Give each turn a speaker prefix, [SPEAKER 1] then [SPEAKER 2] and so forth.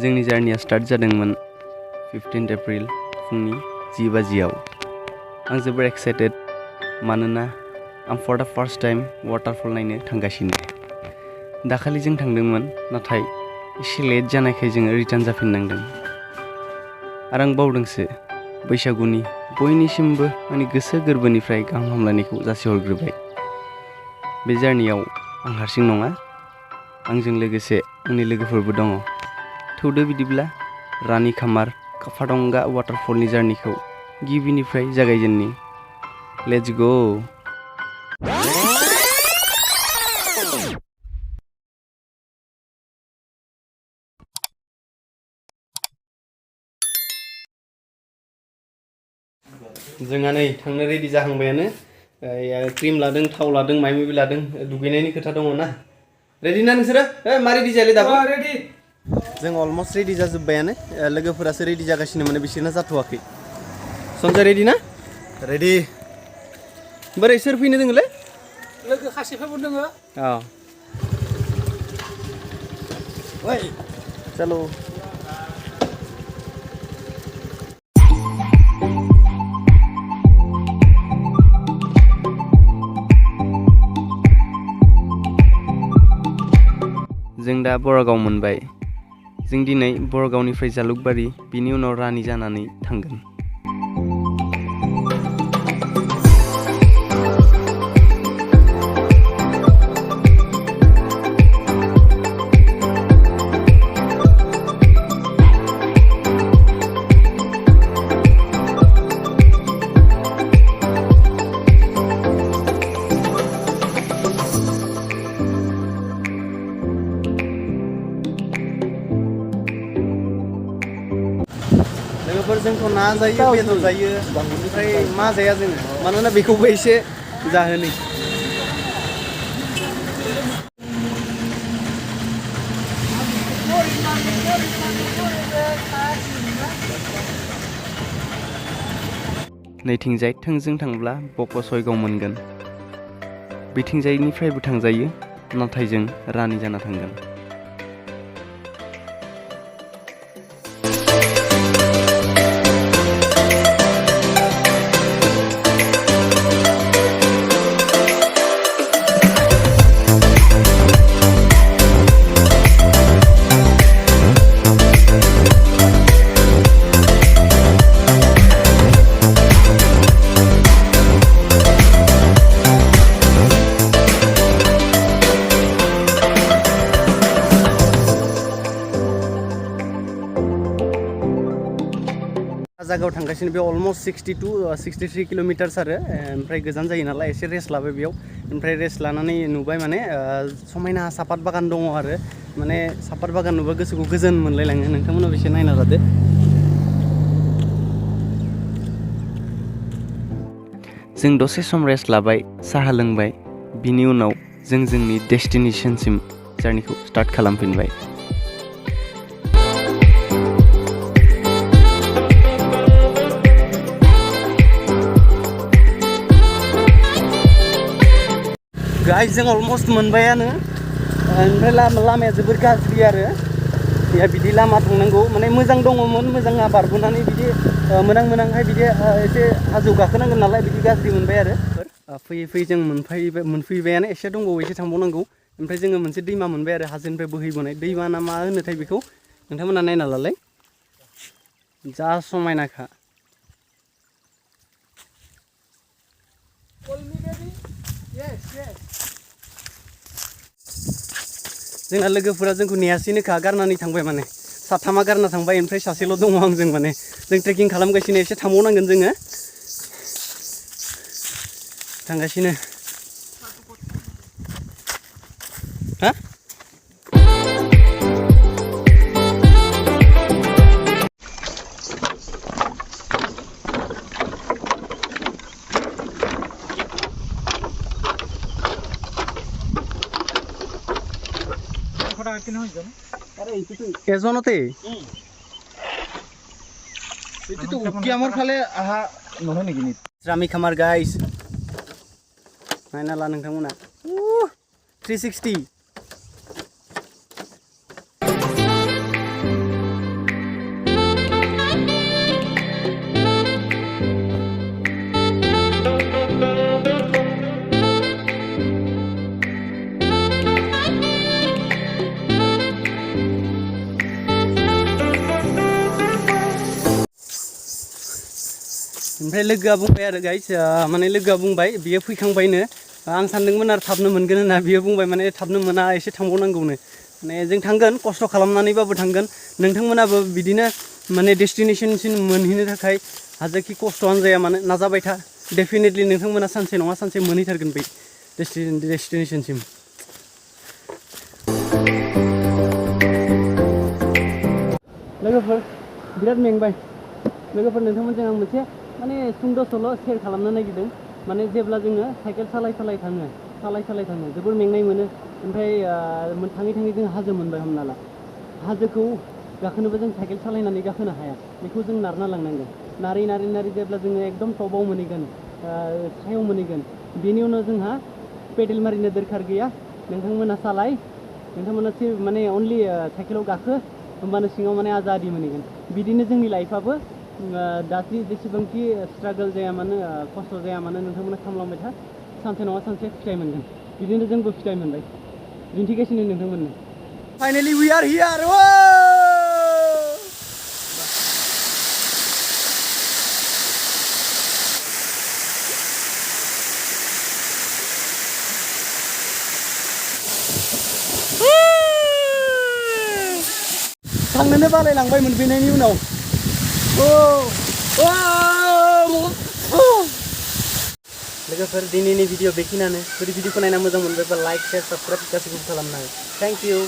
[SPEAKER 1] जोंनि जार्निया स्टार्ट जादोंमोन 15 एप्रिल फुंनि 10 बाजियाव। आं जोबोर एक्साइटेड मानोना आं for the first time waterfall नायनो थांगासिनो। दाखालि जों थांदोंमोन नाथाय एसे लेट जानायखाय जोङो रिटार्न जाफिननांदों। आरो आं बावदोंसो बैसागुनि बयनिसिमबो आंनि गोसो गोरबोनिफ्राय गाहाम हामलायनायखौ जासिहरग्रोबाय। बे जार्नियाव आं हारसिं नङा, आंजों लोगोसे आंनि लोगोफोरबो दङ। थौदो बिदिब्ला रानिखामार काफादंगा वाटारफलनि जार्निखौ गिबिनिफ्राय जागायजेननि। Let's go. जोंहा नै थांनो रेडि जाहांबायानो। क्रिम लादों, थाव लादों, माबा माबि लादों। दुगैनायनि खोथा दङ ना। रेडि ना नोंसोरो? मा रेडि जायालै दाबो? रेडि। जों अलमस्ट रेडि जाजोब्बायानो। लोगोफोरासो रेडि जागासिनो, माने बिसोरना जाथ'वाखै। सनजय रेडि ना? रेडि। बोरै सोर फैनो दोङोलै? लोगो खासेफोरबो दोङो। औ। ओइ चलो। जों दा बरगाव मोनबाय। जों दिनै बरगावनिफ्राय जालुकबारि, बिनि उनाव रानि जानानै थांगोन। जोंथ' ना जायो, बेदर जायो, ओमफ्राय मा जाया जोङो, मानोना बेखौबो एसे जाहोनि। नैथिंजाय थोंजों थांब्ला बकसयगाव मोनगोन। बिथिंजायनिफ्रायबो थांजायो, नाथाय जों रानि जाना थांगोन। जायगायाव थांगासिनो बे अलमस्ट 60 to 63 किल'मिटार्स आरो ओमफ्राय गोजान जायो नालाय एसे रेस्ट लाबाय बेयाव। ओमफ्राय रेस्ट लानानै नुबाय माने समायना सापात बागान दङ आरो माने सापात बागान नुबा गोसोखौ गोजोन मोनलायलाङो। नोंथांमोनाबो एसे नायना लादो। जों दसे सम रेस्ट लाबाय, साहा लोंबाय, बिनि उनाव जों जोंनि डेस्टिनेशनसिम जार्निखौ स्टार्ट खालामफिनबाय। गाइस जों अलमस्ट मोनबायानो। ओमफ्राय लामाया जोबोर गाज्रि आरो बिदि लामा थांनांगौ, माने मोजां दङमोन, मोजाङा बारग'नानै बिदि मोनांहाय बिदि एसे हाजो गाखोनांगोन नालाय बिदि गाज्रि मोनबाय आरो। फैयै फैयै जों मोनफैबायानो, एसे दंबावो, एसे थांबावनांगौ। ओमफ्राय जोङो मोनसे दैमा मोनबाय आरो हाजोनिफ्राय बोहैबोनाय। दैमा ना मा होनोथाय बेखौ नोंथांमोना नायना लालाय, जा समायनाखा। जोंना लोगोफोरा जोंखौ नेयासैनोखा, गारनानै थांबाय, माने साथामा गारना थांबाय, ओमफ्राय सासेल' दङ आंजों। माने जों ट्रेकिं खालामगासिनो, एसे थांबावनांगोन जोङो। थांगासिनो हा এজনতে এটো উকি আমার ফালে আহা নহয় নেকি? রানিখামার গাইস নাইনা লা नोंथांमोना 360
[SPEAKER 2] ओमफ्राय लोगोआ बुंबाय आरो गाइस माने लोगोआ बुंबाय बियो फैखांबायनो आं सानदोंमोन आरो थाबनो मोनगोन होनना बियो बुंबाय माने थाबनो मोना एसे थांबावनांगौनो माने जों थांगोन खस्थ' खालामनानैबाबो थांगोन नोंथांमोनाबो बिदिनो माने डेस्टिनेशनसिम मोनहैनो थाखाय हाजारखि खस्थ'आनो जाया मानो नाजाबाय था डेफिनेटलि नोंथांमोना सानसे नङा सानसे मोनहैथारगोन बै डेस्टिनेशनसिम लोगोफोर बिराद मेंबाय लोगोफोर नोंथांमोनजों आं मोनसे माने सुंद' सल' शेयार खालामनो नागिरदों माने जेब्ला जोङो साइकेल सालाय थाङो जोबोर मेंनाय मोनो ओमफ्राय थाङै थाङै जों हाजो मोनबाय हमना ला हाजोखौ गाखोनोबो जों साइकेल सालायनानै गाखोनो हाया बेखौ जों नारना लांनांगोन नारै जेब्ला जोङो एकदम टपाव मोनहैगोन सायाव मोनहैगोन बेनि उनाव जोंहा पेडेल मारिनो दरखार गैया नोंथांमोना सालाय नोंथांमोना माने अनलि साइकेलाव गाखो होमबानो सिङाव माने आजादि मोनहैगोन बिदिनो जोंनि लाइफआबो दासिम जेसेबांखि स्ट्रागल जाया मानो खस्थ' जाया मानो नोंथांमोना खालामलांबाय था सानसे नङा सानसे फिथाइ मोनगोन बिदिनो जोंबो फिथाइ मोनबाय दिन्थिगासिनो नोंथांमोननो फाइनालि वी आर हियार थांनोनो बालायलांबाय मोनफैनायनि उनाव लोगोफोर दिनैनि भिडिअ बेखिनियानो जुदि भिडिअखौ नायना मोजां मोनबायबा लाइक शेयार साबस्क्राइब गासैखौबो खालामनो हायो थेंक इउ